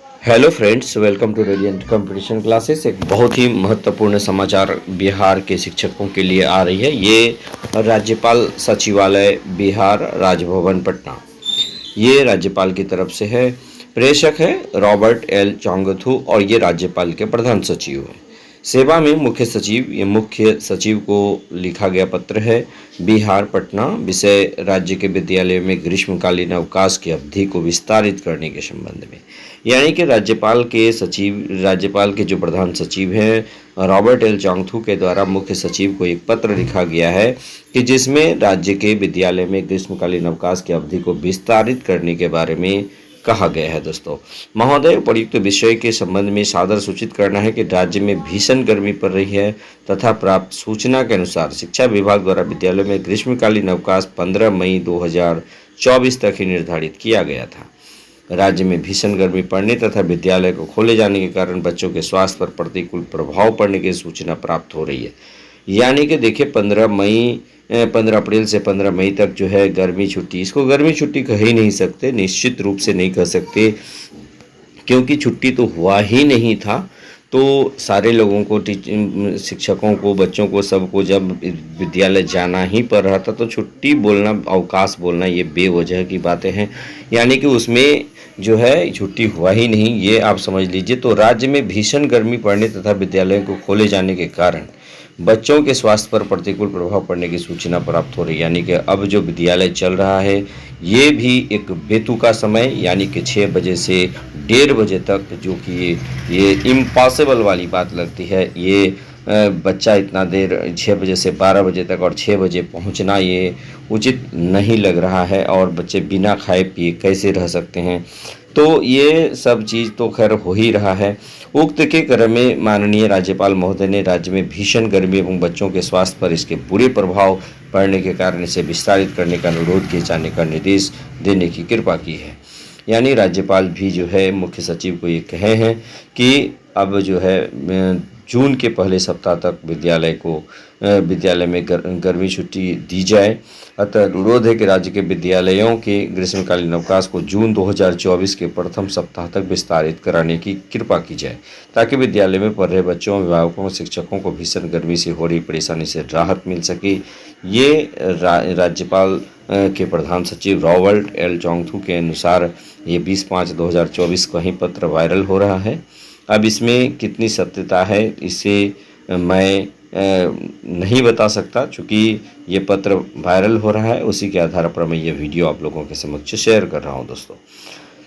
Hello friends, welcome to radiant competition classes. एक बहुत ही महत्वपूर्ण समाचार बिहार के शिक्षकों के लिए आ रही है। ये राज्यपाल सचिवालय बिहार राजभवन पटना, ये राज्यपाल की तरफ से है। प्रेषक है रॉबर्ट एल चोंगथू और ये राज्यपाल के प्रधान सचिव हैं। सेवा में मुख्य सचिव, ये मुख्य सचिव को लिखा गया पत्र है। बिहार पटना, विषय राज्य के विद्यालयों में ग्रीष्मकालीन अवकाश की अवधि को विस्तारित करने के संबंध में। यानी कि राज्यपाल के सचिव, राज्यपाल के जो प्रधान सचिव हैं रॉबर्ट एल चोंगथू के द्वारा मुख्य सचिव को एक पत्र लिखा गया है कि जिसमें राज्य के विद्यालय में ग्रीष्मकालीन अवकाश की अवधि को विस्तारित करने के बारे में कहा गया है। दोस्तों महोदय, उपयुक्त विषय के संबंध में सादर सूचित करना है कि राज्य में भीषण गर्मी पड़ रही है तथा प्राप्त सूचना के अनुसार शिक्षा विभाग द्वारा विद्यालयों में ग्रीष्मकालीन अवकाश 15 मई 2024 तक ही निर्धारित किया गया था। राज्य में भीषण गर्मी पड़ने तथा विद्यालय को खोले जाने के कारण बच्चों के स्वास्थ्य पर प्रतिकूल प्रभाव पड़ने की सूचना प्राप्त हो रही है। यानी कि देखिए 15 अप्रैल से 15 मई तक जो है गर्मी छुट्टी, इसको गर्मी छुट्टी कह ही नहीं सकते, निश्चित रूप से नहीं कह सकते, क्योंकि छुट्टी तो हुआ ही नहीं था। तो सारे लोगों को, शिक्षकों को, बच्चों को, सबको जब विद्यालय जाना ही पड़ रहा था तो छुट्टी बोलना, अवकाश बोलना, ये बेवजह की बातें हैं। यानी कि उसमें जो है छुट्टी हुआ ही नहीं, ये आप समझ लीजिए। तो राज्य में भीषण गर्मी पड़ने तथा विद्यालयों को खोले जाने के कारण बच्चों के स्वास्थ्य पर प्रतिकूल प्रभाव पड़ने की सूचना प्राप्त हो रही है। यानी कि अब जो विद्यालय चल रहा है ये भी एक बेतुका समय, यानी कि 6 बजे से 1:30 बजे तक, जो कि ये इम्पॉसिबल वाली बात लगती है। ये बच्चा इतना देर 6 बजे से 12 बजे तक और 6 बजे पहुंचना ये उचित नहीं लग रहा है, और बच्चे बिना खाए पिए कैसे रह सकते हैं। तो ये सब चीज़ तो खैर हो ही रहा है। उक्त के क्रम में माननीय राज्यपाल महोदय ने राज्य में भीषण गर्मी एवं बच्चों के स्वास्थ्य पर इसके बुरे प्रभाव पड़ने के कारण इसे विस्तारित करने का अनुरोध किए जाने का निर्देश देने की कृपा की है। यानी राज्यपाल भी जो है मुख्य सचिव को ये कहे हैं कि अब जो है जून के पहले सप्ताह तक विद्यालय में गर्मी छुट्टी दी जाए। अतः अनुरोध है कि राज्य के विद्यालयों के ग्रीष्मकालीन अवकाश को जून 2024 के प्रथम सप्ताह तक विस्तारित कराने की कृपा की जाए, ताकि विद्यालय में पढ़ रहे बच्चों, अभिभावकों और शिक्षकों को भीषण गर्मी से हो रही परेशानी से राहत मिल सके। ये राज्यपाल के प्रधान सचिव रॉबर्ट एल चोंगथू के अनुसार ये 20/5/2024 का ही पत्र वायरल हो रहा है। अब इसमें कितनी सत्यता है इसे मैं नहीं बता सकता, चूँकि ये पत्र वायरल हो रहा है, उसी के आधार पर मैं ये वीडियो आप लोगों के समक्ष शेयर कर रहा हूँ दोस्तों।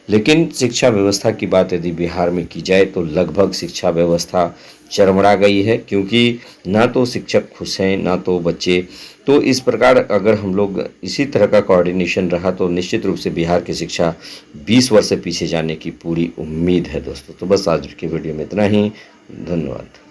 लेकिन शिक्षा व्यवस्था की बात यदि बिहार में की जाए तो लगभग शिक्षा व्यवस्था चरमरा गई है, क्योंकि ना तो शिक्षक खुश हैं ना तो बच्चे। तो इस प्रकार अगर हम लोग इसी तरह का कोऑर्डिनेशन रहा तो निश्चित रूप से बिहार की शिक्षा 20 वर्ष से पीछे जाने की पूरी उम्मीद है दोस्तों। तो बस आज की वीडियो में इतना ही, धन्यवाद।